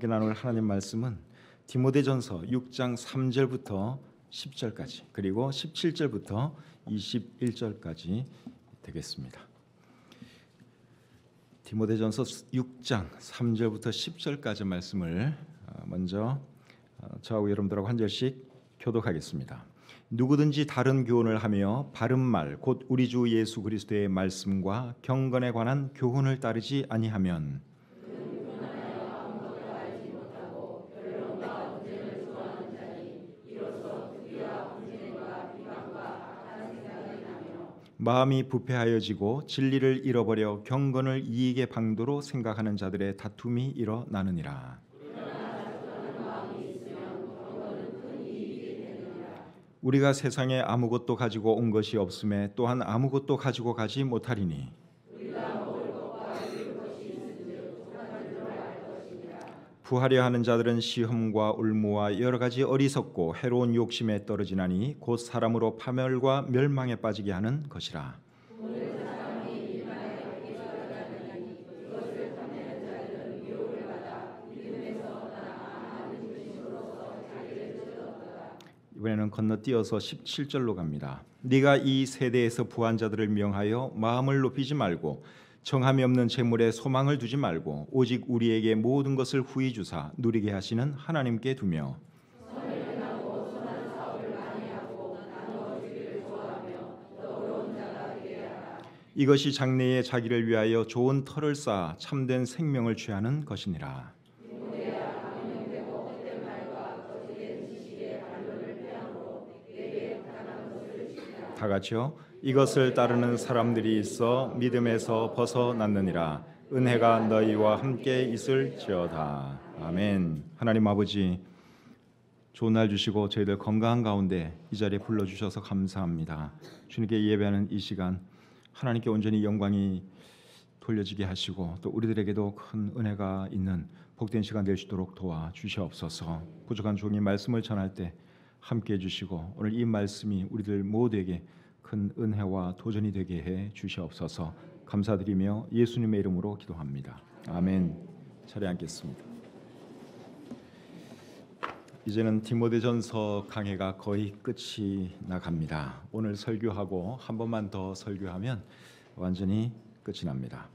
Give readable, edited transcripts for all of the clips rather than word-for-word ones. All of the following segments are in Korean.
함께 나눌 하나님 말씀은 디모데전서 6장 3절부터 10절까지 그리고 17절부터 21절까지 되겠습니다. 디모데전서 6장 3절부터 10절까지 말씀을 먼저 저하고 여러분들하고 한 절씩 교독하겠습니다. 누구든지 다른 교훈을 하며 바른 말 곧 우리 주 예수 그리스도의 말씀과 경건에 관한 교훈을 따르지 아니하면 마음이 부패하여지고 진리를 잃어버려 경건을 이익의 방도로 생각하는 자들의 다툼이 일어나느니라. 우리가 세상에 아무것도 가지고 온 것이 없음에 또한 아무것도 가지고 가지 못하리니 부하려 하는 자들은 시험과 울무와 여러 가지 어리석고 해로운 욕심에 떨어지나니 곧 사람으로 파멸과 멸망에 빠지게 하는 것이라. 이번에는 건너뛰어서 17절로 갑니다. 네가 이 세대에서 부한 자들을 명하여 마음을 높이지 말고 정함이 없는 재물에 소망을 두지 말고 오직 우리에게 모든 것을 후히 주사 누리게 하시는 하나님께 두며 이것이 장래에 자기를 위하여 좋은 터를 쌓아 참된 생명을 취하는 것이니라. 다 같이요. 이것을 따르는 사람들이 있어 믿음에서 벗어났느니라. 은혜가 너희와 함께 있을지어다. 아멘. 하나님 아버지, 좋은 날 주시고 저희들 건강한 가운데 이 자리에 불러주셔서 감사합니다. 주님께 예배하는 이 시간 하나님께 온전히 영광이 돌려지게 하시고 또 우리들에게도 큰 은혜가 있는 복된 시간 될 수 있도록 도와주시옵소서. 부족한 종이 말씀을 전할 때 함께해 주시고 오늘 이 말씀이 우리들 모두에게 큰 은혜와 도전이 되게 해 주시옵소서. 감사드리며 예수님의 이름으로 기도합니다. 아멘. 자리에 앉겠습니다. 이제는 디모데전서 강해가 거의 끝이 나갑니다. 오늘 설교하고 한 번만 더 설교하면 완전히 끝이 납니다.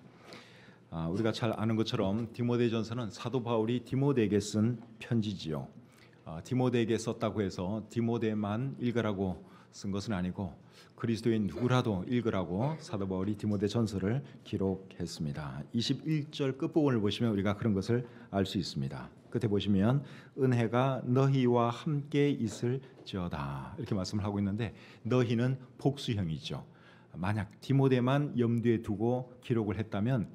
우리가 잘 아는 것처럼 디모데전서는 사도 바울이 디모데에게 쓴 편지지요. 디모데에게 썼다고 해서 디모데만 읽으라고 쓴 것은 아니고 그리스도인 누구라도 읽으라고 사도 바울이 디모데전서를 기록했습니다. 21절 끝부분을 보시면 우리가 그런 것을 알 수 있습니다. 끝에 보시면 은혜가 너희와 함께 있을지어다 이렇게 말씀을 하고 있는데 너희는 복수형이죠. 만약 디모데만 염두에 두고 기록을 했다면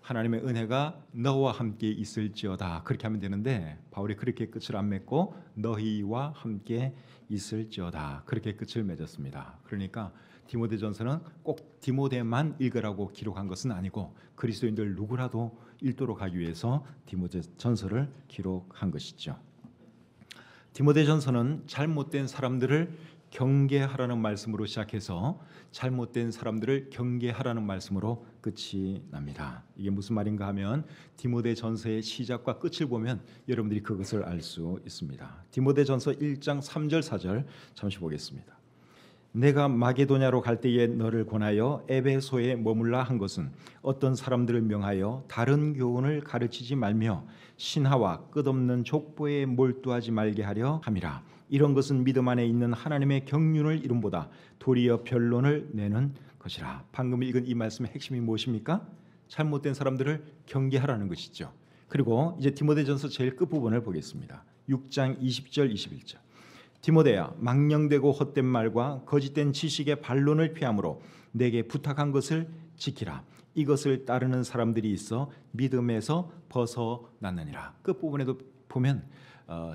하나님의 은혜가 너와 함께 있을지어다 그렇게 하면 되는데 바울이 그렇게 끝을 안 맺고 너희와 함께 있을지어다 그렇게 끝을 맺었습니다. 그러니까 디모데전서는 꼭 디모데만 읽으라고 기록한 것은 아니고 그리스도인들 누구라도 읽도록 하기 위해서 디모데전서를 기록한 것이죠. 디모데전서는 잘못된 사람들을 경계하라는 말씀으로 시작해서 잘못된 사람들을 경계하라는 말씀으로 끝이 납니다. 이게 무슨 말인가 하면 디모데전서의 시작과 끝을 보면 여러분들이 그것을 알 수 있습니다. 디모데전서 1장 3절 4절 잠시 보겠습니다. 내가 마게도냐로 갈 때에 너를 권하여 에베소에 머물라 한 것은 어떤 사람들을 명하여 다른 교훈을 가르치지 말며 신하와 끝없는 족보에 몰두하지 말게 하려 함이라. 이런 것은 믿음 안에 있는 하나님의 경륜을 이름보다 도리어 변론을 내는 것이라. 방금 읽은 이 말씀의 핵심이 무엇입니까? 잘못된 사람들을 경계하라는 것이죠. 그리고 이제 디모데전서 제일 끝부분을 보겠습니다. 6장 20절 21절. 디모데야, 망령되고 헛된 말과 거짓된 지식의 반론을 피함으로 내게 부탁한 것을 지키라. 이것을 따르는 사람들이 있어 믿음에서 벗어났느니라. 끝부분에도 보면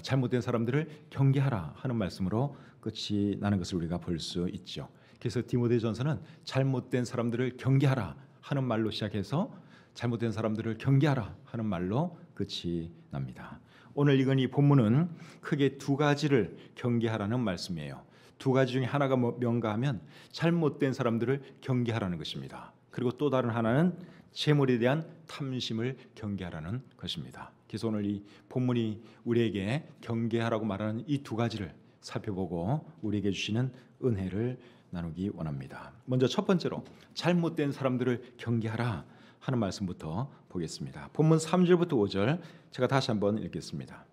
잘못된 사람들을 경계하라 하는 말씀으로 끝이 나는 것을 우리가 볼 수 있죠. 그래서 디모데전서는 잘못된 사람들을 경계하라 하는 말로 시작해서 잘못된 사람들을 경계하라 하는 말로 끝이 납니다. 오늘 읽은 이 본문은 크게 두 가지를 경계하라는 말씀이에요. 두 가지 중에 하나가 뭔가 하면 잘못된 사람들을 경계하라는 것입니다. 그리고 또 다른 하나는 재물에 대한 탐심을 경계하라는 것입니다. 그래서 오늘 이 본문이 우리에게 경계하라고 말하는 이 두 가지를 살펴보고 우리에게 주시는 은혜를 나누기 원합니다. 먼저 첫 번째로 잘못된 사람들을 경계하라 하는 말씀부터 보겠습니다. 본문 3절부터 5절 제가 다시 한번 읽겠습니다.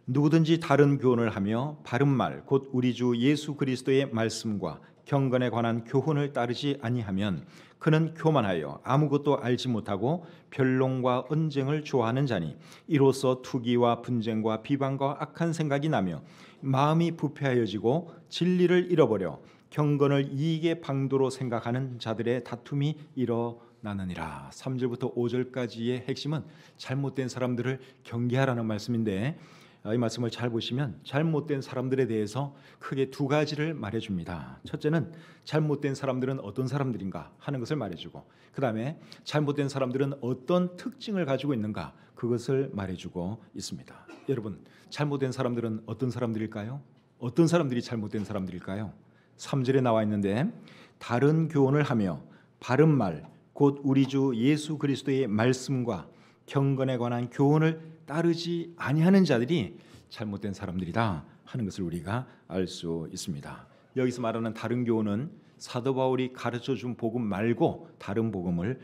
누구든지 다른 교훈을 하며 바른 말 곧 우리 주 예수 그리스도의 말씀과 경건에 관한 교훈을 따르지 아니하면 그는 교만하여 아무것도 알지 못하고 변론과 언쟁을 좋아하는 자니 이로써 투기와 분쟁과 비방과 악한 생각이 나며 마음이 부패하여지고 진리를 잃어버려 경건을 이익의 방도로 생각하는 자들의 다툼이 일어나느니라. 3절부터 5절까지의 핵심은 잘못된 사람들을 경계하라는 말씀인데, 이 말씀을 잘 보시면 잘못된 사람들에 대해서 크게 두 가지를 말해줍니다. 첫째는 잘못된 사람들은 어떤 사람들인가 하는 것을 말해주고, 그 다음에 잘못된 사람들은 어떤 특징을 가지고 있는가 그것을 말해주고 있습니다. 여러분, 잘못된 사람들은 어떤 사람들일까요? 어떤 사람들이 잘못된 사람들일까요? 3절에 나와 있는데, 다른 교훈을 하며 바른 말 곧 우리 주 예수 그리스도의 말씀과 경건에 관한 교훈을 따르지 아니하는 자들이 잘못된 사람들이다 하는 것을 우리가 알 수 있습니다. 여기서 말하는 다른 교훈은 사도 바울이 가르쳐준 복음 말고 다른 복음을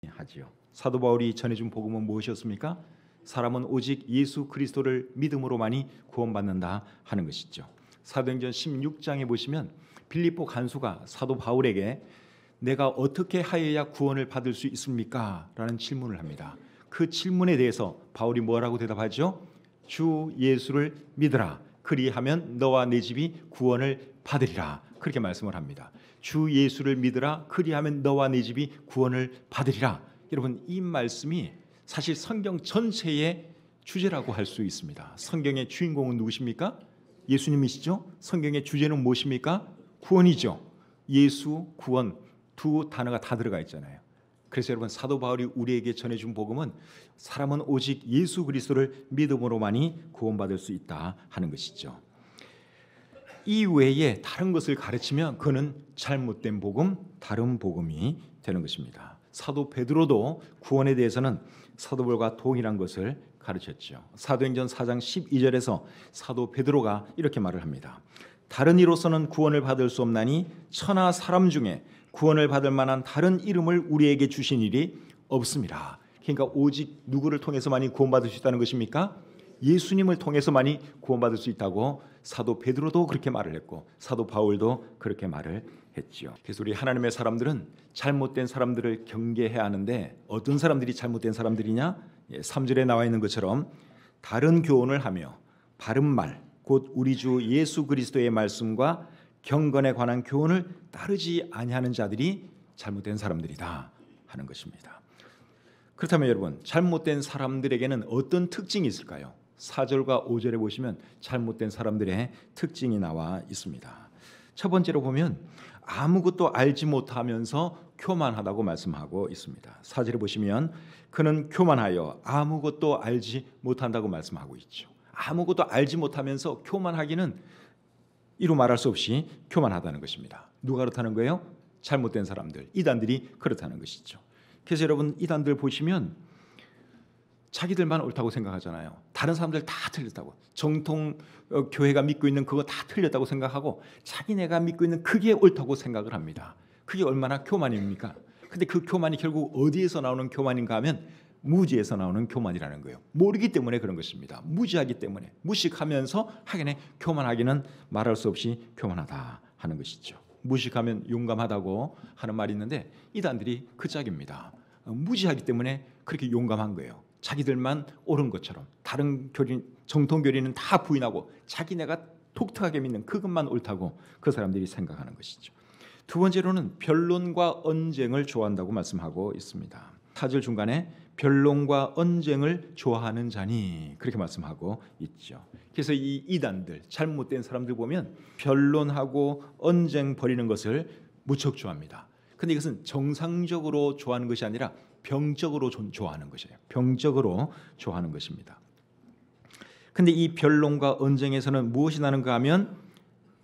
하지요. 사도 바울이 전해준 복음은 무엇이었습니까? 사람은 오직 예수 그리스도를 믿음으로만이 구원받는다 하는 것이죠. 사도행전 16장에 보시면 빌립보 간수가 사도 바울에게 내가 어떻게 하여야 구원을 받을 수 있습니까? 라는 질문을 합니다. 그 질문에 대해서 바울이 뭐라고 대답하죠? 주 예수를 믿으라. 그리하면 너와 네 집이 구원을 받으리라. 그렇게 말씀을 합니다. 주 예수를 믿으라. 그리하면 너와 네 집이 구원을 받으리라. 여러분, 이 말씀이 사실 성경 전체의 주제라고 할 수 있습니다. 성경의 주인공은 누구십니까? 예수님이시죠. 성경의 주제는 무엇입니까? 구원이죠. 예수, 구원 두 단어가 다 들어가 있잖아요. 그래서 여러분, 사도 바울이 우리에게 전해준 복음은 사람은 오직 예수 그리스도를 믿음으로만이 구원받을 수 있다 하는 것이죠. 이 외에 다른 것을 가르치면 그는 잘못된 복음, 다른 복음이 되는 것입니다. 사도 베드로도 구원에 대해서는 사도 바울과 동일한 것을 가르쳤죠. 사도행전 4장 12절에서 사도 베드로가 이렇게 말을 합니다. 다른 이로서는 구원을 받을 수 없나니 천하 사람 중에 구원을 받을 만한 다른 이름을 우리에게 주신 일이 없습니다. 그러니까 오직 누구를 통해서만이 구원받을 수 있다는 것입니까? 예수님을 통해서만이 구원받을 수 있다고 사도 베드로도 그렇게 말을 했고 사도 바울도 그렇게 말을 했지요. 그래서 우리 하나님의 사람들은 잘못된 사람들을 경계해야 하는데 어떤 사람들이 잘못된 사람들이냐? 3절에 나와 있는 것처럼 다른 교훈을 하며 바른 말 곧 우리 주 예수 그리스도의 말씀과 경건에 관한 교훈을 따르지 아니하는 자들이 잘못된 사람들이다 하는 것입니다. 그렇다면 여러분, 잘못된 사람들에게는 어떤 특징이 있을까요? 4절과 5절에 보시면 잘못된 사람들의 특징이 나와 있습니다. 첫 번째로 보면 아무것도 알지 못하면서 교만하다고 말씀하고 있습니다. 4절에 보시면 그는 교만하여 아무것도 알지 못한다고 말씀하고 있죠. 아무것도 알지 못하면서 교만하기는 이루 말할 수 없이 교만하다는 것입니다. 누가 그렇다는 거예요? 잘못된 사람들, 이단들이 그렇다는 것이죠. 그래서 여러분, 이단들 보시면 자기들만 옳다고 생각하잖아요. 다른 사람들 다 틀렸다고. 정통 교회가 믿고 있는 그거 다 틀렸다고 생각하고 자기네가 믿고 있는 그게 옳다고 생각을 합니다. 그게 얼마나 교만입니까? 근데 그 교만이 결국 어디에서 나오는 교만인가 하면 무지에서 나오는 교만이라는 거예요. 모르기 때문에 그런 것입니다. 무지하기 때문에, 무식하면서 하긴 교만하기는 말할 수 없이 교만하다 하는 것이죠. 무식하면 용감하다고 하는 말이 있는데 이단들이 그 짝입니다. 무지하기 때문에 그렇게 용감한 거예요. 자기들만 옳은 것처럼 다른 교리, 정통 교리는 다 부인하고 자기네가 독특하게 믿는 그것만 옳다고 그 사람들이 생각하는 것이죠. 두 번째로는 변론과 언쟁을 좋아한다고 말씀하고 있습니다. 4절 중간에 변론과 언쟁을 좋아하는 자니 그렇게 말씀하고 있죠. 그래서 이 이단들, 잘못된 사람들 보면 변론하고 언쟁 벌이는 것을 무척 좋아합니다. 근데 이것은 정상적으로 좋아하는 것이 아니라 병적으로 좋아하는 것이에요. 병적으로 좋아하는 것입니다. 근데 이 변론과 언쟁에서는 무엇이 나는가 하면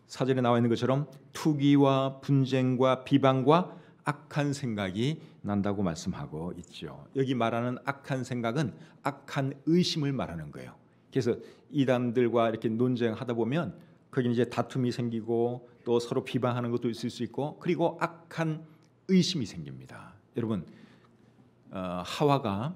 4절에 나와 있는 것처럼 투기와 분쟁과 비방과 악한 생각이 난다고 말씀하고 있죠. 여기 말하는 악한 생각은 악한 의심을 말하는 거예요. 그래서 이단들과 이렇게 논쟁하다 보면 거기 이제 다툼이 생기고 또 서로 비방하는 것도 있을 수 있고, 그리고 악한 의심이 생깁니다. 여러분, 하와가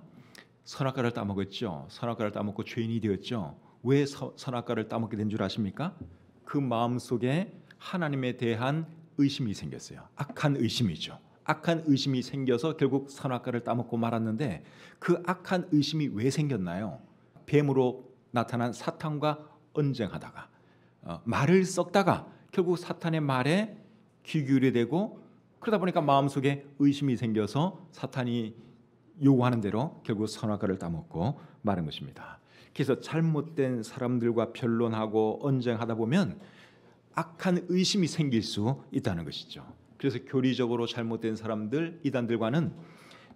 선악과를 따먹었죠. 선악과를 따먹고 죄인이 되었죠. 왜 선악과를 따먹게 된 줄 아십니까? 그 마음속에 하나님에 대한 의심이 생겼어요. 악한 의심이죠. 악한 의심이 생겨서 결국 선악과를 따먹고 말았는데, 그 악한 의심이 왜 생겼나요? 뱀으로 나타난 사탄과 언쟁하다가 말을 썩다가 결국 사탄의 말에 귀 기울이게 되고, 그러다 보니까 마음속에 의심이 생겨서 사탄이 요구하는 대로 결국 선악과를 따먹고 마른 것입니다. 그래서 잘못된 사람들과 변론하고 언쟁하다 보면 악한 의심이 생길 수 있다는 것이죠. 그래서 교리적으로 잘못된 사람들, 이단들과는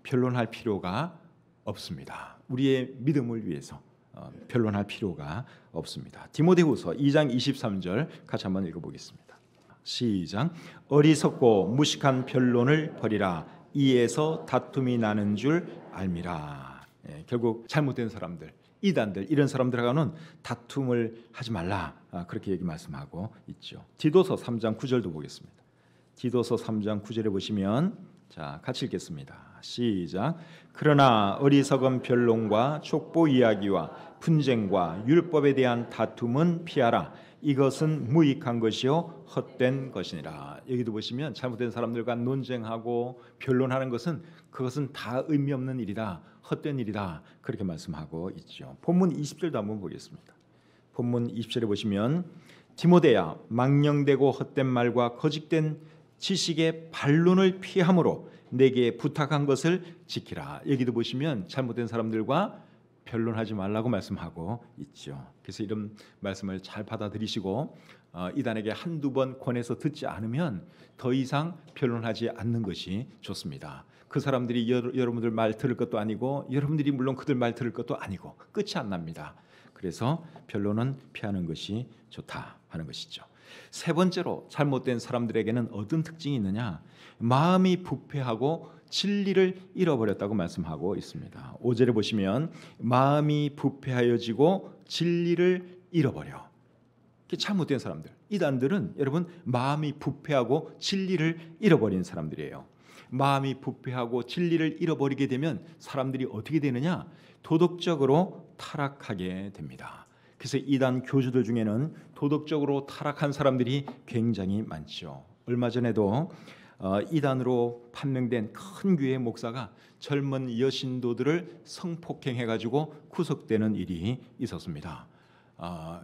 변론할 필요가 없습니다. 우리의 믿음을 위해서 변론할 필요가 없습니다. 디모데후서 2장 23절 같이 한번 읽어보겠습니다. 시작. 어리석고 무식한 변론을 버리라. 이에서 다툼이 나는 줄 알미라. 결국 잘못된 사람들, 이단들, 이런 사람들하고는 다툼을 하지 말라, 그렇게 얘기 말씀하고 있죠. 디도서 3장 9절도 보겠습니다. 디도서 3장 9절에 보시면, 자, 같이 읽겠습니다. 시작. 그러나 어리석은 변론과 족보 이야기와 분쟁과 율법에 대한 다툼은 피하라. 이것은 무익한 것이요 헛된 것이니라. 여기도 보시면 잘못된 사람들과 논쟁하고 변론하는 그것은 다 의미 없는 일이다, 헛된 일이다, 그렇게 말씀하고 있죠. 본문 20절도 한번 보겠습니다. 본문 20절에 보시면, 디모데야, 망령되고 헛된 말과 거짓된 지식의 반론을 피함으로 내게 부탁한 것을 지키라. 여기도 보시면 잘못된 사람들과 변론하지 말라고 말씀하고 있죠. 그래서 이런 말씀을 잘 받아들이시고 이단에게 한두 번 권해서 듣지 않으면 더 이상 변론하지 않는 것이 좋습니다. 그 사람들이 여러분들 말 들을 것도 아니고, 여러분들이 물론 그들 말 들을 것도 아니고, 끝이 안 납니다. 그래서 변론은 피하는 것이 좋다 하는 것이죠. 세 번째로 잘못된 사람들에게는 어떤 특징이 있느냐? 마음이 부패하고 진리를 잃어버렸다고 말씀하고 있습니다. 5절에 보시면, 마음이 부패하여지고 진리를 잃어버려. 잘못된 사람들, 이단들은 여러분 마음이 부패하고 진리를 잃어버린 사람들이에요. 마음이 부패하고 진리를 잃어버리게 되면 사람들이 어떻게 되느냐? 도덕적으로 타락하게 됩니다. 그래서 이단 교주들 중에는 도덕적으로 타락한 사람들이 굉장히 많죠. 얼마 전에도 이단으로 판명된 큰 교회 목사가 젊은 여신도들을 성폭행해가지고 구속되는 일이 있었습니다.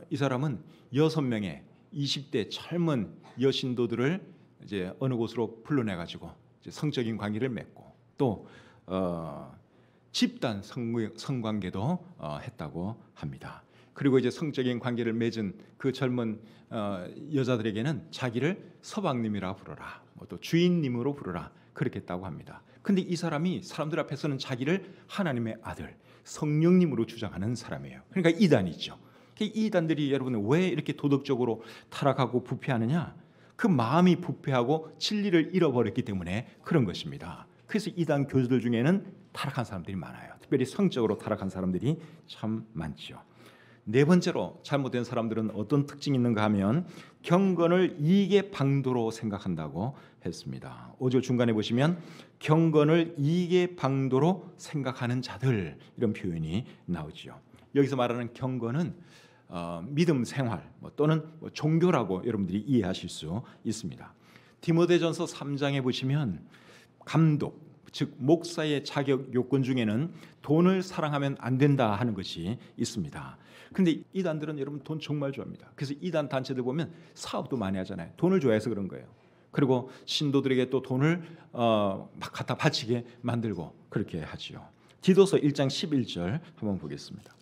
이 사람은 6명의 20대 젊은 여신도들을 이제 어느 곳으로 불러내가지고 이제 성적인 관계를 맺고, 또 집단 성관계도 했다고 합니다. 그리고 이제 성적인 관계를 맺은 그 젊은 여자들에게는 자기를 서방님이라 부르라, 또 주인님으로 부르라, 그렇게 했다고 합니다. 근데 이 사람이 사람들 앞에서는 자기를 하나님의 아들, 성령님으로 주장하는 사람이에요. 그러니까 이단이죠. 이 이단들이 여러분 왜 이렇게 도덕적으로 타락하고 부패하느냐? 그 마음이 부패하고 진리를 잃어버렸기 때문에 그런 것입니다. 그래서 이단 교주들 중에는 타락한 사람들이 많아요. 특별히 성적으로 타락한 사람들이 참 많죠. 네 번째로 잘못된 사람들은 어떤 특징이 있는가 하면, 경건을 이익의 방도로 생각한다고 했습니다. 5절 중간에 보시면, 경건을 이익의 방도로 생각하는 자들, 이런 표현이 나오죠. 여기서 말하는 경건은 믿음 생활 또는 종교라고 여러분들이 이해하실 수 있습니다. 디모데전서 3장에 보시면 감독, 즉 목사의 자격 요건 중에는 돈을 사랑하면 안 된다 하는 것이 있습니다. 근데 이단들은 여러분 돈 정말 좋아합니다. 그래서 이단 단체들 보면 사업도 많이 하잖아요. 돈을 좋아해서 그런 거예요. 그리고 신도들에게 또 돈을 막 갖다 바치게 만들고 그렇게 하지요. 디도서 1장 11절 한번 보겠습니다.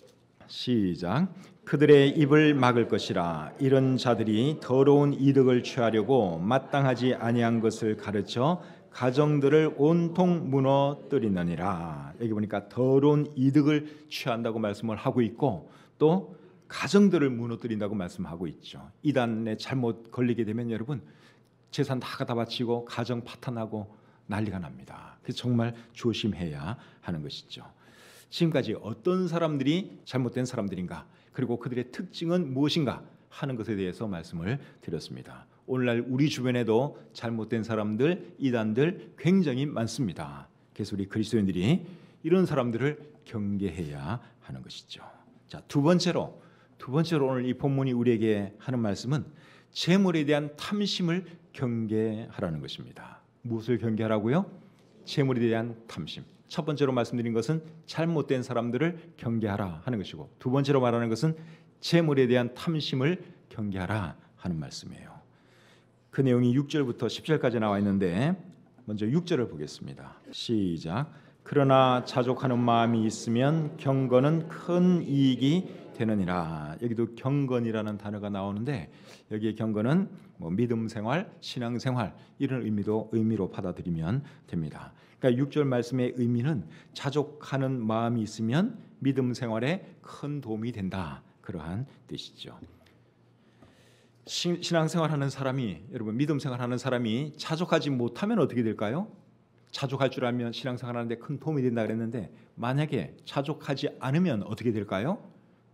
시작. 그들의 입을 막을 것이라. 이런 자들이 더러운 이득을 취하려고 마땅하지 아니한 것을 가르쳐 가정들을 온통 무너뜨리느니라. 여기 보니까 더러운 이득을 취한다고 말씀을 하고 있고, 또 가정들을 무너뜨린다고 말씀하고 있죠. 이단에 잘못 걸리게 되면 여러분 재산 다 갖다 바치고 가정 파탄나고 난리가 납니다. 그래서 정말 조심해야 하는 것이죠. 지금까지 어떤 사람들이 잘못된 사람들인가, 그리고 그들의 특징은 무엇인가 하는 것에 대해서 말씀을 드렸습니다. 오늘날 우리 주변에도 잘못된 사람들, 이단들 굉장히 많습니다. 그래서 우리 그리스도인들이 이런 사람들을 경계해야 하는 것이죠. 자, 두 번째로 오늘 이 본문이 우리에게 하는 말씀은 재물에 대한 탐심을 경계하라는 것입니다. 무엇을 경계하라고요? 재물에 대한 탐심. 첫 번째로 말씀드린 것은 잘못된 사람들을 경계하라 하는 것이고, 두 번째로 말하는 것은 재물에 대한 탐심을 경계하라 하는 말씀이에요. 그 내용이 6절부터 10절까지 나와 있는데 먼저 6절을 보겠습니다. 시작. 그러나 자족하는 마음이 있으면 경건은 큰 이익이 되느니라. 여기도 경건이라는 단어가 나오는데 여기에 경건은 믿음 생활, 신앙 생활 이런 의미로 받아들이면 됩니다. 그러니까 6절 말씀의 의미는 자족하는 마음이 있으면 믿음 생활에 큰 도움이 된다. 그러한 뜻이죠. 신앙생활하는 사람이, 여러분 믿음 생활하는 사람이 자족하지 못하면 어떻게 될까요? 자족할 줄 알면 신앙생활하는데 큰 도움이 된다 그랬는데 만약에 자족하지 않으면 어떻게 될까요?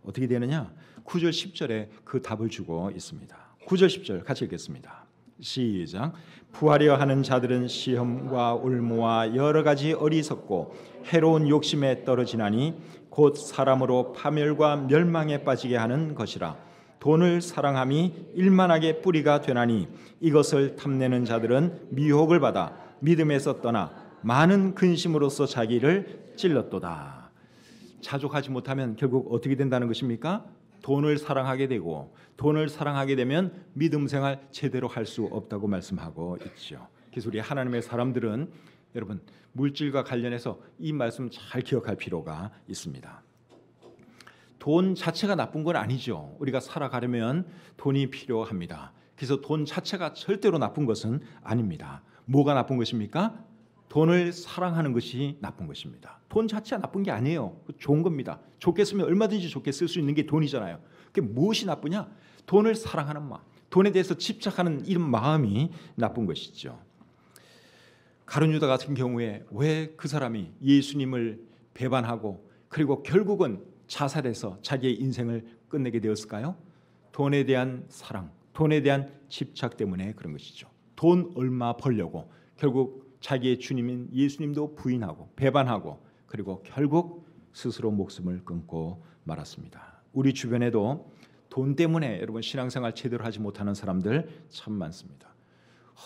어떻게 되느냐? 9절 10절에 그 답을 주고 있습니다. 9절 10절 같이 읽겠습니다. 시작. 부하려 하는 자들은 시험과 올무와 여러 가지 어리석고 해로운 욕심에 떨어지나니 곧 사람으로 파멸과 멸망에 빠지게 하는 것이라. 돈을 사랑함이 일만하게 뿌리가 되나니 이것을 탐내는 자들은 미혹을 받아 믿음에서 떠나 많은 근심으로써 자기를 찔렀도다. 자족하지 못하면 결국 어떻게 된다는 것입니까? 돈을 사랑하게 되고, 돈을 사랑하게 되면 믿음 생활 제대로 할 수 없다고 말씀하고 있죠. 그래서 우리 하나님의 사람들은 여러분 물질과 관련해서 이 말씀 잘 기억할 필요가 있습니다. 돈 자체가 나쁜 건 아니죠. 우리가 살아가려면 돈이 필요합니다. 그래서 돈 자체가 절대로 나쁜 것은 아닙니다. 뭐가 나쁜 것입니까? 돈을 사랑하는 것이 나쁜 것입니다. 돈 자체가 나쁜 게 아니에요. 좋은 겁니다. 좋게 쓰면 얼마든지 좋게 쓸 수 있는 게 돈이잖아요. 그게 무엇이 나쁘냐? 돈을 사랑하는 마음, 돈에 대해서 집착하는 이런 마음이 나쁜 것이죠. 가룟 유다 같은 경우에 왜 그 사람이 예수님을 배반하고 그리고 결국은 자살해서 자기의 인생을 끝내게 되었을까요? 돈에 대한 사랑, 돈에 대한 집착 때문에 그런 것이죠. 돈 얼마 벌려고 결국 자기의 주님인 예수님도 부인하고 배반하고 그리고 결국 스스로 목숨을 끊고 말았습니다. 우리 주변에도 돈 때문에 여러분 신앙생활 제대로 하지 못하는 사람들 참 많습니다.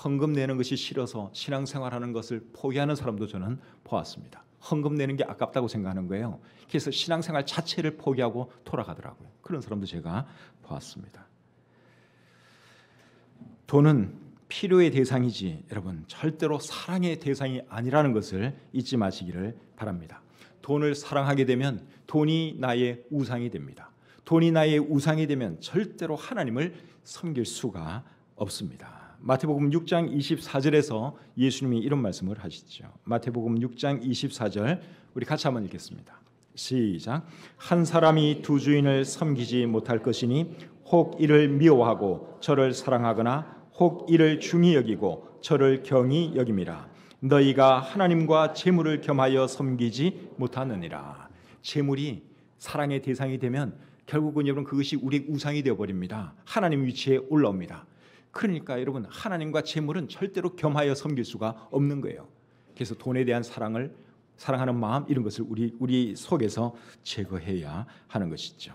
헌금 내는 것이 싫어서 신앙생활하는 것을 포기하는 사람도 저는 보았습니다. 헌금 내는 게 아깝다고 생각하는 거예요. 그래서 신앙생활 자체를 포기하고 돌아가더라고요. 그런 사람도 제가 보았습니다. 돈은 필요의 대상이지 여러분 절대로 사랑의 대상이 아니라는 것을 잊지 마시기를 바랍니다. 돈을 사랑하게 되면 돈이 나의 우상이 됩니다. 돈이 나의 우상이 되면 절대로 하나님을 섬길 수가 없습니다. 마태복음 6장 24절에서 예수님이 이런 말씀을 하시죠. 마태복음 6장 24절 우리 같이 한번 읽겠습니다. 시작. 한 사람이 두 주인을 섬기지 못할 것이니 혹 이를 미워하고 저를 사랑하거나 혹 이를 중히 여기고 저를 경히 여김이라. 너희가 하나님과 재물을 겸하여 섬기지 못하느니라. 재물이 사랑의 대상이 되면 결국은 여러분 그것이 우리 우상이 되어버립니다. 하나님 위치에 올라옵니다. 그러니까 여러분 하나님과 재물은 절대로 겸하여 섬길 수가 없는 거예요. 그래서 돈에 대한 사랑하는 마음 이런 것을 우리 속에서 제거해야 하는 것이죠.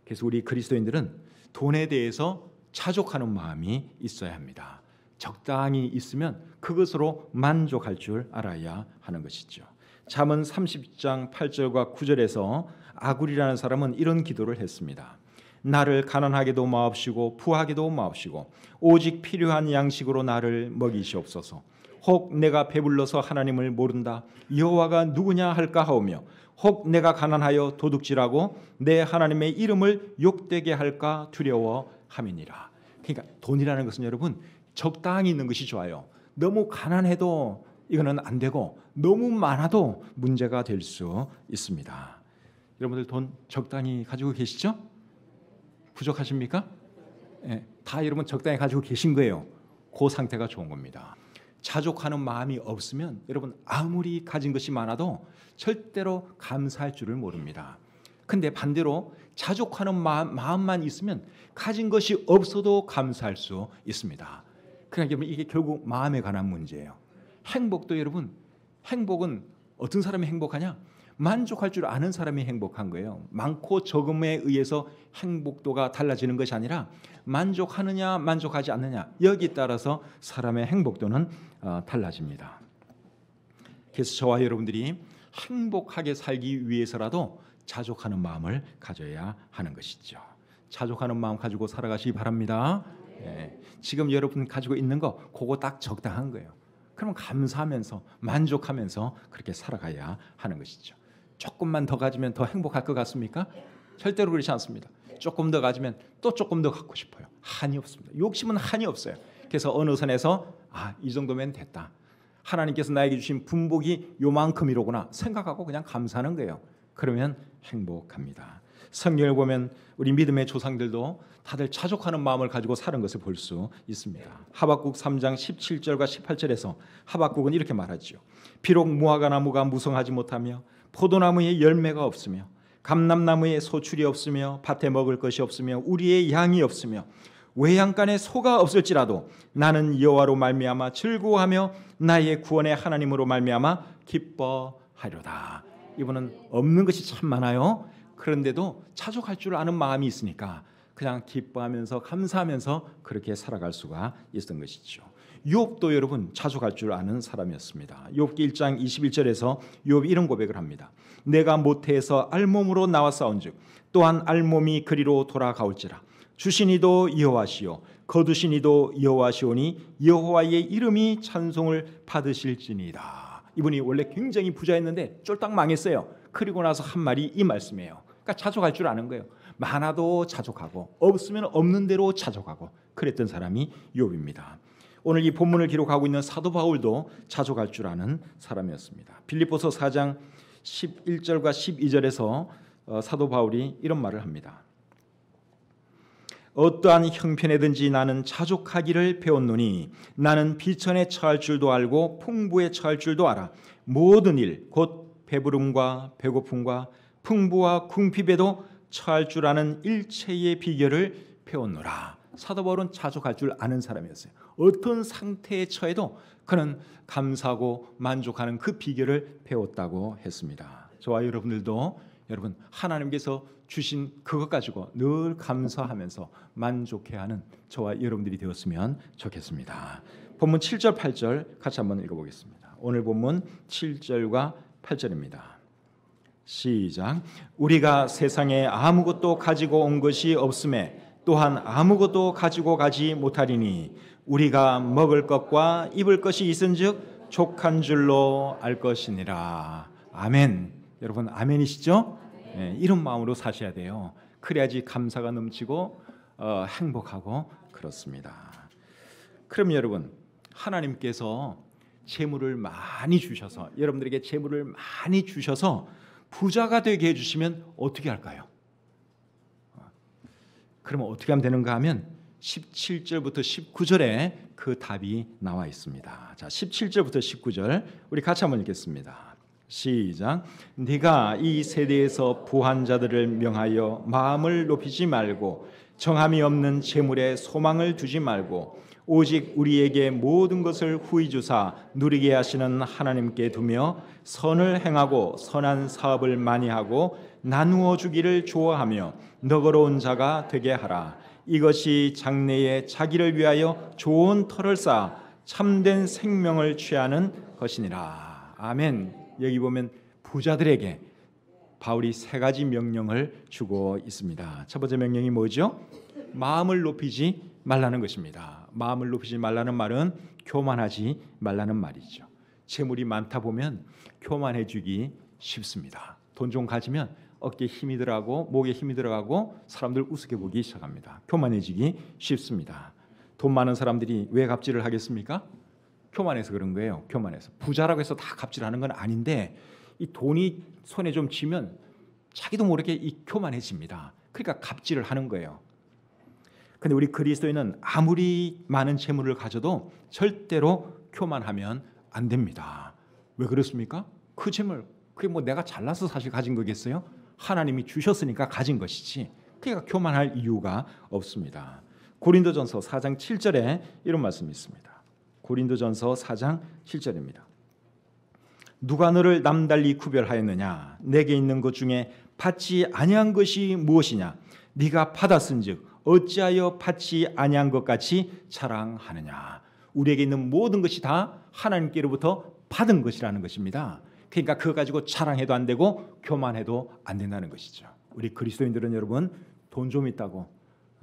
그래서 우리 그리스도인들은 돈에 대해서 자족하는 마음이 있어야 합니다. 적당히 있으면 그것으로 만족할 줄 알아야 하는 것이죠. 잠언 30장 8절과 9절에서 아굴이라는 사람은 이런 기도를 했습니다. 나를 가난하게도 마옵시고 부하게도 마옵시고 오직 필요한 양식으로 나를 먹이시옵소서. 혹 내가 배불러서 하나님을 모른다 여호와가 누구냐 할까 하오며 혹 내가 가난하여 도둑질하고 내 하나님의 이름을 욕되게 할까 두려워함이니라. 그러니까 돈이라는 것은 여러분 적당히 있는 것이 좋아요. 너무 가난해도 이거는 안 되고 너무 많아도 문제가 될 수 있습니다. 여러분들 돈 적당히 가지고 계시죠? 부족하십니까? 다 여러분 적당히 가지고 계신 거예요. 그 상태가 좋은 겁니다. 자족하는 마음이 없으면 여러분 아무리 가진 것이 많아도 절대로 감사할 줄을 모릅니다. 근데 반대로 자족하는 마음만 있으면 가진 것이 없어도 감사할 수 있습니다. 그러니까 여러분 이게 결국 마음에 관한 문제예요. 행복도 여러분, 행복은 어떤 사람이 행복하냐? 만족할 줄 아는 사람이 행복한 거예요. 많고 적음에 의해서 행복도가 달라지는 것이 아니라 만족하느냐 만족하지 않느냐 여기에 따라서 사람의 행복도는 달라집니다. 그래서 저와 여러분들이 행복하게 살기 위해서라도 자족하는 마음을 가져야 하는 것이죠. 자족하는 마음 가지고 살아가시기 바랍니다. 네. 지금 여러분 가지고 있는 거 그거 딱 적당한 거예요. 그러면 감사하면서 만족하면서 그렇게 살아가야 하는 것이죠. 조금만 더 가지면 더 행복할 것 같습니까? 절대로 그렇지 않습니다. 조금 더 가지면 또 조금 더 갖고 싶어요. 한이 없습니다. 욕심은 한이 없어요. 그래서 어느 선에서 이 정도면 됐다. 하나님께서 나에게 주신 분복이 요만큼이로구나 생각하고 그냥 감사하는 거예요. 그러면 행복합니다. 성경을 보면 우리 믿음의 조상들도 다들 자족하는 마음을 가지고 사는 것을 볼 수 있습니다. 하박국 3장 17절과 18절에서 하박국은 이렇게 말하죠. 비록 무화과 나무가 무성하지 못하며 포도나무에 열매가 없으며 감람나무에 소출이 없으며 밭에 먹을 것이 없으며 우리의 양이 없으며 외양간에 소가 없을지라도 나는 여호와로 말미암아 즐거워하며 나의 구원의 하나님으로 말미암아 기뻐하려다. 이분은 없는 것이 참 많아요. 그런데도 자족할 줄 아는 마음이 있으니까 그냥 기뻐하면서 감사하면서 그렇게 살아갈 수가 있었던 것이죠. 욥도 여러분 자족할 줄 아는 사람이었습니다. 욥기 1장 21절에서 욥이 이런 고백을 합니다. 내가 모태에서 알몸으로 나와 싸운즉 또한 알몸이 그리로 돌아가올지라. 주신 이도 여호와시요 거두신 이도 여호와시오니 여호와의 이름이 찬송을 받으실지니이다. 이분이 원래 굉장히 부자였는데 쫄딱 망했어요. 그리고 나서 한 말이 이 말씀이에요. 그러니까 자족할 줄 아는 거예요. 많아도 자족하고 없으면 없는 대로 자족하고 그랬던 사람이 욥입니다. 오늘 이 본문을 기록하고 있는 사도 바울도 자족할 줄 아는 사람이었습니다. 빌립보서 4장 11절과 12절에서 사도 바울이 이런 말을 합니다. 어떠한 형편에든지 나는 자족하기를 배웠노니 나는 비천에 처할 줄도 알고 풍부에 처할 줄도 알아. 모든 일 곧 배부름과 배고픔과 풍부와 궁핍에도 처할 줄 아는 일체의 비결을 배웠노라. 사도 바울은 자족할 줄 아는 사람이었어요. 어떤 상태에 처해도 그는 감사하고 만족하는 그 비결을 배웠다고 했습니다. 저와 여러분들도 여러분 하나님께서 주신 그것 가지고 늘 감사하면서 만족해하는 저와 여러분들이 되었으면 좋겠습니다. 본문 7절 8절 같이 한번 읽어보겠습니다. 오늘 본문 7절과 8절입니다. 시작. 우리가 세상에 아무것도 가지고 온 것이 없음에 또한 아무것도 가지고 가지 못하리니 우리가 먹을 것과 입을 것이 있은즉 족한 줄로 알 것이니라. 아멘. 여러분 아멘이시죠? 네, 이런 마음으로 사셔야 돼요. 그래야지 감사가 넘치고 행복하고 그렇습니다. 그럼 여러분 하나님께서 재물을 많이 주셔서 여러분들에게 재물을 많이 주셔서 부자가 되게 해주시면 어떻게 할까요? 그러면 어떻게 하면 되는가 하면 17절부터 19절에 그 답이 나와 있습니다. 자, 17절부터 19절 우리 같이 한번 읽겠습니다. 시작. 네가 이 세대에서 부한 자들을 명하여 마음을 높이지 말고 정함이 없는 재물에 소망을 두지 말고 오직 우리에게 모든 것을 후히 주사 누리게 하시는 하나님께 두며 선을 행하고 선한 사업을 많이 하고 나누어 주기를 좋아하며 너그러운 자가 되게 하라. 이것이 장래에 자기를 위하여 좋은 터를 쌓아 참된 생명을 취하는 것이니라. 아멘. 여기 보면 부자들에게 바울이 세 가지 명령을 주고 있습니다. 첫 번째 명령이 뭐죠? 마음을 높이지 말라는 것입니다. 마음을 높이지 말라는 말은 교만하지 말라는 말이죠. 재물이 많다 보면 교만해지기 쉽습니다. 돈 좀 가지면 어깨에 힘이 들어가고 목에 힘이 들어가고 사람들 우습게 보기 시작합니다. 교만해지기 쉽습니다. 돈 많은 사람들이 왜 갑질을 하겠습니까? 교만해서 그런 거예요. 교만해서. 부자라고 해서 다 갑질하는 건 아닌데 이 돈이 손에 좀 쥐면 자기도 모르게 이 교만해집니다. 그러니까 갑질을 하는 거예요. 근데 우리 그리스도인은 아무리 많은 재물을 가져도 절대로 교만하면 안 됩니다. 왜 그렇습니까? 그 재물 그게 뭐 내가 잘나서 사실 가진 거겠어요? 하나님이 주셨으니까 가진 것이지. 그러니까 교만할 이유가 없습니다. 고린도전서 4장 7절에 이런 말씀이 있습니다. 고린도전서 4장 7절입니다. 누가 너를 남달리 구별하였느냐? 내게 있는 것 중에 받지 아니한 것이 무엇이냐? 네가 받았은즉 어찌하여 받지 아니한 것 같이 자랑하느냐? 우리에게 있는 모든 것이 다 하나님께로부터 받은 것이라는 것입니다. 그러니까 그거 가지고 자랑해도 안 되고 교만해도 안 된다는 것이죠. 우리 그리스도인들은 여러분 돈 좀 있다고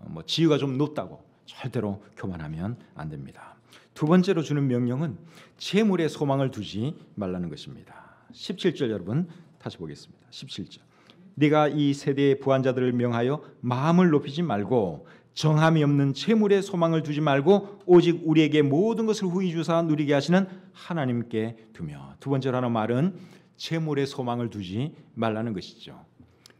뭐 지위가 좀 높다고 절대로 교만하면 안 됩니다. 두 번째로 주는 명령은 재물에 소망을 두지 말라는 것입니다. 17절 여러분 다시 보겠습니다. 17절. 네가 이 세대의 부한자들을 명하여 마음을 높이지 말고 정함이 없는 재물에 소망을 두지 말고 오직 우리에게 모든 것을 후히 주사 누리게 하시는 하나님께 두며. 두 번째로 하는 말은 재물에 소망을 두지 말라는 것이죠.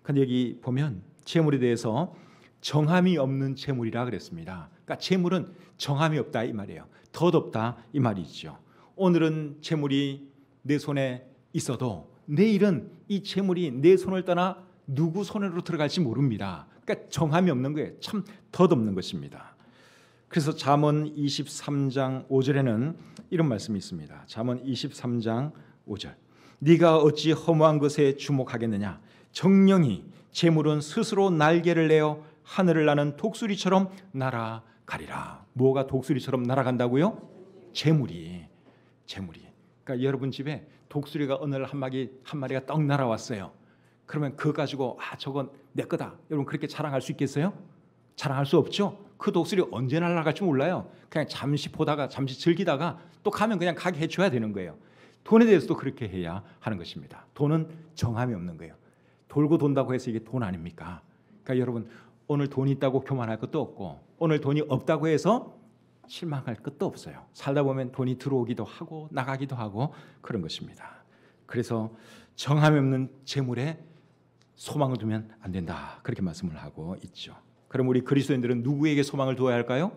근데 여기 보면 재물에 대해서 정함이 없는 재물이라 그랬습니다. 그러니까 재물은 정함이 없다 이 말이에요. 덧없다 이 말이죠. 오늘은 재물이 내 손에 있어도 내일은 이 재물이 내 손을 떠나 누구 손으로 들어갈지 모릅니다. 그러니까 정함이 없는 거예요. 참 덧없는 것입니다. 그래서 잠언 23장 5절에는 이런 말씀이 있습니다. 잠언 23장 5절. 네가 어찌 허무한 것에 주목하겠느냐? 정령이 재물은 스스로 날개를 내어 하늘을 나는 독수리처럼 날아가리라. 뭐가 독수리처럼 날아간다고요? 재물이. 그러니까 여러분 집에 독수리가 어느 날 한 마리가 떡 날아왔어요. 그러면 그거 가지고 저건 내 거다. 여러분 그렇게 자랑할 수 있겠어요? 자랑할 수 없죠. 그 독수리 언제 날아갈지 몰라요. 그냥 잠시 보다가 잠시 즐기다가 또 가면 그냥 가게 해줘야 되는 거예요. 돈에 대해서도 그렇게 해야 하는 것입니다. 돈은 정함이 없는 거예요. 돌고 돈다고 해서 이게 돈 아닙니까? 그러니까 여러분 오늘 돈이 있다고 교만할 것도 없고 오늘 돈이 없다고 해서 실망할 것도 없어요. 살다 보면 돈이 들어오기도 하고 나가기도 하고 그런 것입니다. 그래서 정함이 없는 재물에 소망을 두면 안 된다. 그렇게 말씀을 하고 있죠. 그럼 우리 그리스도인들은 누구에게 소망을 두어야 할까요?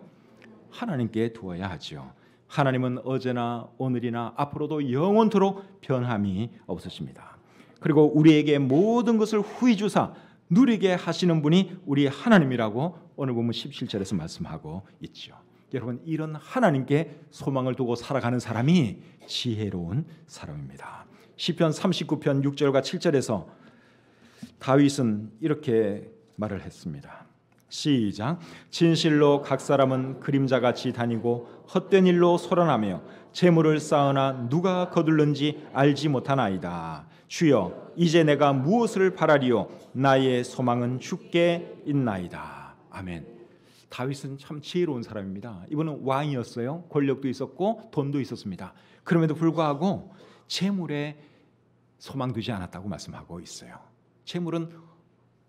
하나님께 두어야 하죠. 하나님은 어제나 오늘이나 앞으로도 영원토록 변함이 없으십니다. 그리고 우리에게 모든 것을 후히 주사 누리게 하시는 분이 우리 하나님이라고 오늘 보면 17절에서 말씀하고 있죠. 여러분 이런 하나님께 소망을 두고 살아가는 사람이 지혜로운 사람입니다. 시편 39편 6절과 7절에서 다윗은 이렇게 말을 했습니다. 시작. 진실로 각 사람은 그림자같이 다니고 헛된 일로 소란하며 재물을 쌓으나 누가 거둘는지 알지 못하나이다. 주여 이제 내가 무엇을 바라리요? 나의 소망은 주께 있나이다. 아멘. 다윗은 참 지혜로운 사람입니다. 이분은 왕이었어요. 권력도 있었고 돈도 있었습니다. 그럼에도 불구하고 재물에 소망 두지 않았다고 말씀하고 있어요. 재물은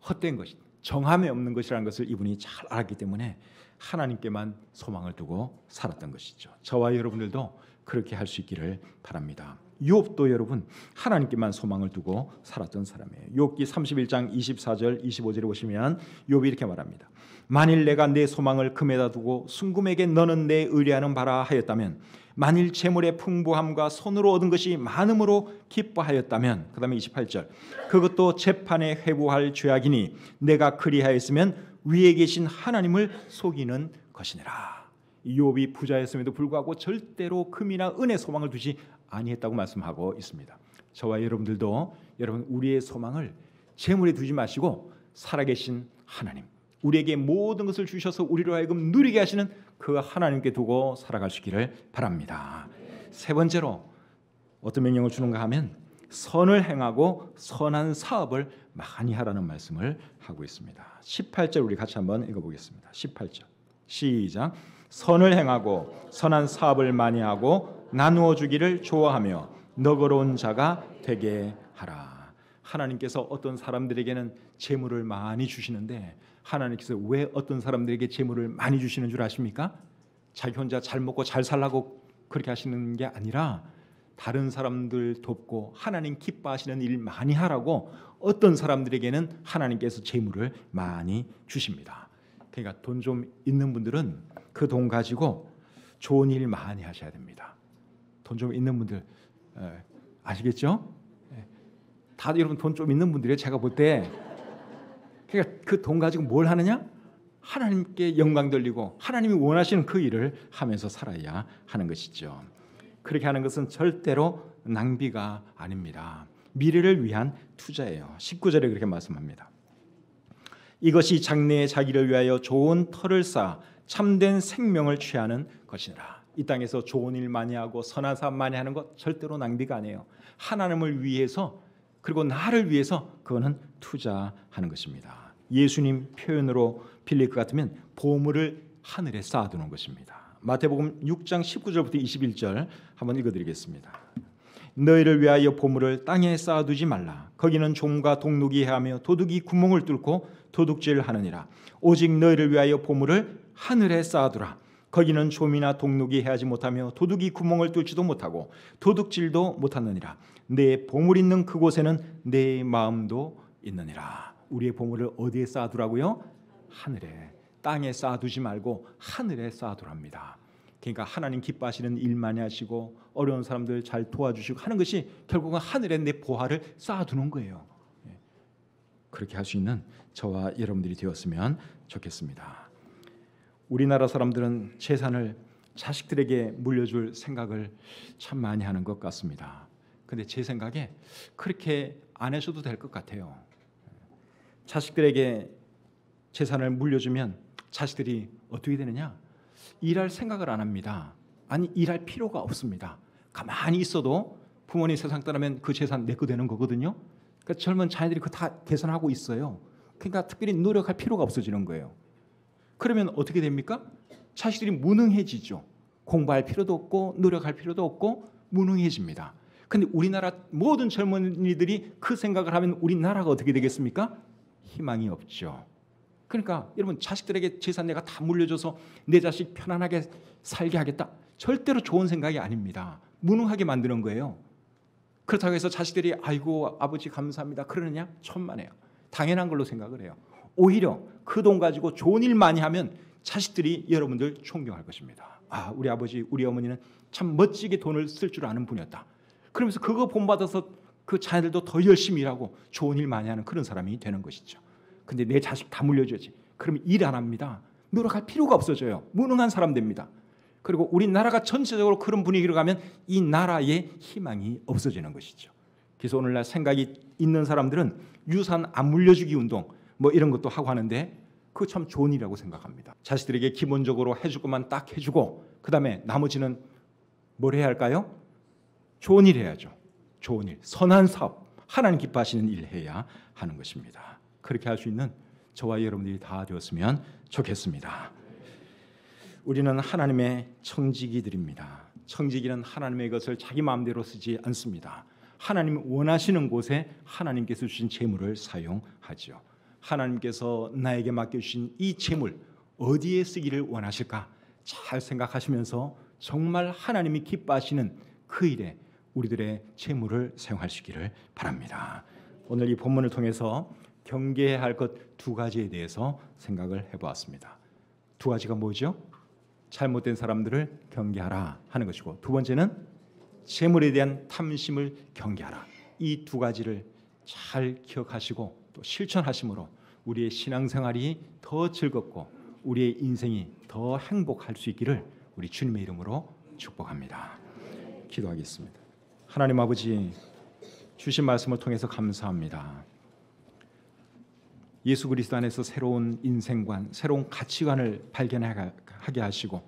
헛된 것이 정함이 없는 것이라는 것을 이분이 잘 알았기 때문에 하나님께만 소망을 두고 살았던 것이죠. 저와 여러분들도 그렇게 할 수 있기를 바랍니다. 욥도 여러분 하나님께만 소망을 두고 살았던 사람이에요. 욥기 31장 24절 25절에 보시면 욥이 이렇게 말합니다. 만일 내가 내 소망을 금에다 두고 순금에게 너는 내 의뢰하는 바라 하였다면, 만일 재물의 풍부함과 손으로 얻은 것이 많음으로 기뻐하였다면, 그 다음에 28절 그것도 재판에 회부할 죄악이니 내가 그리하였으면 위에 계신 하나님을 속이는 것이니라. 욥이 부자였음에도 불구하고 절대로 금이나 은의 소망을 두지 아니했다고 말씀하고 있습니다. 저와 여러분들도 여러분 우리의 소망을 재물에 두지 마시고 살아계신 하나님, 우리에게 모든 것을 주셔서 우리로 하여금 누리게 하시는 그 하나님께 두고 살아갈 수 있기를 바랍니다. 세 번째로 어떤 명령을 주는가 하면 선을 행하고 선한 사업을 많이 하라는 말씀을 하고 있습니다. 18절 우리 같이 한번 읽어보겠습니다. 18절 시작. 선을 행하고 선한 사업을 많이 하고 나누어 주기를 좋아하며 너그러운 자가 되게 하라. 하나님께서 어떤 사람들에게는 재물을 많이 주시는데 하나님께서 왜 어떤 사람들에게 재물을 많이 주시는 줄 아십니까? 자기 혼자 잘 먹고 잘 살라고 그렇게 하시는 게 아니라 다른 사람들 돕고 하나님 기뻐하시는 일 많이 하라고 어떤 사람들에게는 하나님께서 재물을 많이 주십니다. 그러니까 돈 좀 있는 분들은 그 돈 가지고 좋은 일 많이 하셔야 됩니다. 돈 좀 있는 분들 아시겠죠? 다들 여러분 돈 좀 있는 분들이에요. 제가 볼 때. 그러니까 그 돈 가지고 뭘 하느냐? 하나님께 영광 돌리고 하나님이 원하시는 그 일을 하면서 살아야 하는 것이죠. 그렇게 하는 것은 절대로 낭비가 아닙니다. 미래를 위한 투자예요. 19절에 그렇게 말씀합니다. 이것이 장래에 자기를 위하여 좋은 터를 쌓아 참된 생명을 취하는 것이라. 이 땅에서 좋은 일 많이 하고 선한 사업 많이 하는 것 절대로 낭비가 아니에요. 하나님을 위해서 그리고 나를 위해서 그거는 투자하는 것입니다. 예수님 표현으로 빌릴 것 같으면 보물을 하늘에 쌓아두는 것입니다. 마태복음 6장 19절부터 21절 한번 읽어드리겠습니다. 너희를 위하여 보물을 땅에 쌓아두지 말라. 거기는 좀과 동록이 해하며 도둑이 구멍을 뚫고 도둑질하느니라. 오직 너희를 위하여 보물을 하늘에 쌓아두라. 거기는 좀이나 동록이 해하지 못하며 도둑이 구멍을 뚫지도 못하고 도둑질도 못하느니라. 내 보물 있는 그곳에는 내 마음도 있느니라. 우리의 보물을 어디에 쌓아두라고요? 하늘에. 땅에 쌓아두지 말고 하늘에 쌓아두랍니다. 그러니까 하나님 기뻐하시는 일 많이 하시고 어려운 사람들 잘 도와주시고 하는 것이 결국은 하늘에 내 보화를 쌓아두는 거예요. 그렇게 할 수 있는 저와 여러분들이 되었으면 좋겠습니다. 우리나라 사람들은 재산을 자식들에게 물려줄 생각을 참 많이 하는 것 같습니다. 근데 제 생각에 그렇게 안 하셔도 될 것 같아요. 자식들에게 재산을 물려주면 자식들이 어떻게 되느냐? 일할 생각을 안 합니다. 아니 일할 필요가 없습니다. 가만히 있어도 부모님 세상 떠나면 그 재산 내 거 되는 거거든요. 그러니까 젊은 자녀들이 그거 다 계산하고 있어요. 그러니까 특별히 노력할 필요가 없어지는 거예요. 그러면 어떻게 됩니까? 자식들이 무능해지죠. 공부할 필요도 없고 노력할 필요도 없고 무능해집니다. 근데 우리나라 모든 젊은이들이 그 생각을 하면 우리나라가 어떻게 되겠습니까? 희망이 없죠. 그러니까 여러분 자식들에게 재산 내가 다 물려줘서 내 자식 편안하게 살게 하겠다. 절대로 좋은 생각이 아닙니다. 무능하게 만드는 거예요. 그렇다고 해서 자식들이 아이고 아버지 감사합니다 그러느냐? 천만에요. 당연한 걸로 생각을 해요. 오히려 그 돈 가지고 좋은 일 많이 하면 자식들이 여러분들 존경할 것입니다. 아 우리 아버지 우리 어머니는 참 멋지게 돈을 쓸 줄 아는 분이었다. 그러면서 그거 본받아서 그 자녀들도 더 열심히 일하고 좋은 일 많이 하는 그런 사람이 되는 것이죠. 근데 내 자식 다 물려줘야지. 그러면 일 안 합니다. 노력할 필요가 없어져요. 무능한 사람 됩니다. 그리고 우리나라가 전체적으로 그런 분위기로 가면 이 나라의 희망이 없어지는 것이죠. 그래서 오늘날 생각이 있는 사람들은 유산 안 물려주기 운동 뭐 이런 것도 하고 하는데 그거 참 좋은 일이라고 생각합니다. 자식들에게 기본적으로 해줄 것만 딱 해주고 그 다음에 나머지는 뭘 해야 할까요? 좋은 일 해야죠. 좋은 일, 선한 사업, 하나님 기뻐하시는 일 해야 하는 것입니다. 그렇게 할 수 있는 저와 여러분들이 다 되었으면 좋겠습니다. 우리는 하나님의 청지기들입니다. 청지기는 하나님의 것을 자기 마음대로 쓰지 않습니다. 하나님이 원하시는 곳에 하나님께서 주신 재물을 사용하죠. 하나님께서 나에게 맡겨주신 이 재물 어디에 쓰기를 원하실까? 잘 생각하시면서 정말 하나님이 기뻐하시는 그 일에 우리들의 재물을 사용하시기를 바랍니다. 오늘 이 본문을 통해서 경계해야 할 것 두 가지에 대해서 생각을 해보았습니다. 두 가지가 뭐죠? 잘못된 사람들을 경계하라 하는 것이고 두 번째는 재물에 대한 탐심을 경계하라. 이 두 가지를 잘 기억하시고 또 실천하심으로 우리의 신앙생활이 더 즐겁고 우리의 인생이 더 행복할 수 있기를 우리 주님의 이름으로 축복합니다. 기도하겠습니다. 하나님 아버지 주신 말씀을 통해서 감사합니다. 예수 그리스도 안에서 새로운 인생관, 새로운 가치관을 발견하게 하시고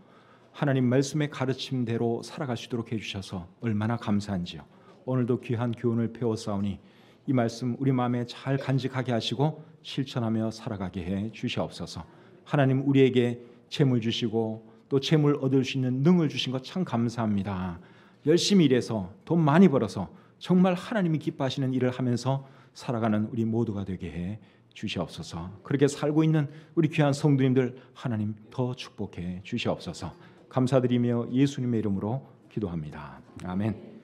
하나님 말씀의 가르침대로 살아갈 수 있도록 해주셔서 얼마나 감사한지요. 오늘도 귀한 교훈을 배웠사오니 이 말씀 우리 마음에 잘 간직하게 하시고 실천하며 살아가게 해 주시옵소서. 하나님 우리에게 재물 주시고 또 재물 얻을 수 있는 능을 주신 것 참 감사합니다. 열심히 일해서 돈 많이 벌어서 정말 하나님이 기뻐하시는 일을 하면서 살아가는 우리 모두가 되게 해 주시옵소서. 그렇게 살고 있는 우리 귀한 성도님들 하나님 더 축복해 주시옵소서. 감사드리며 예수님의 이름으로 기도합니다. 아멘.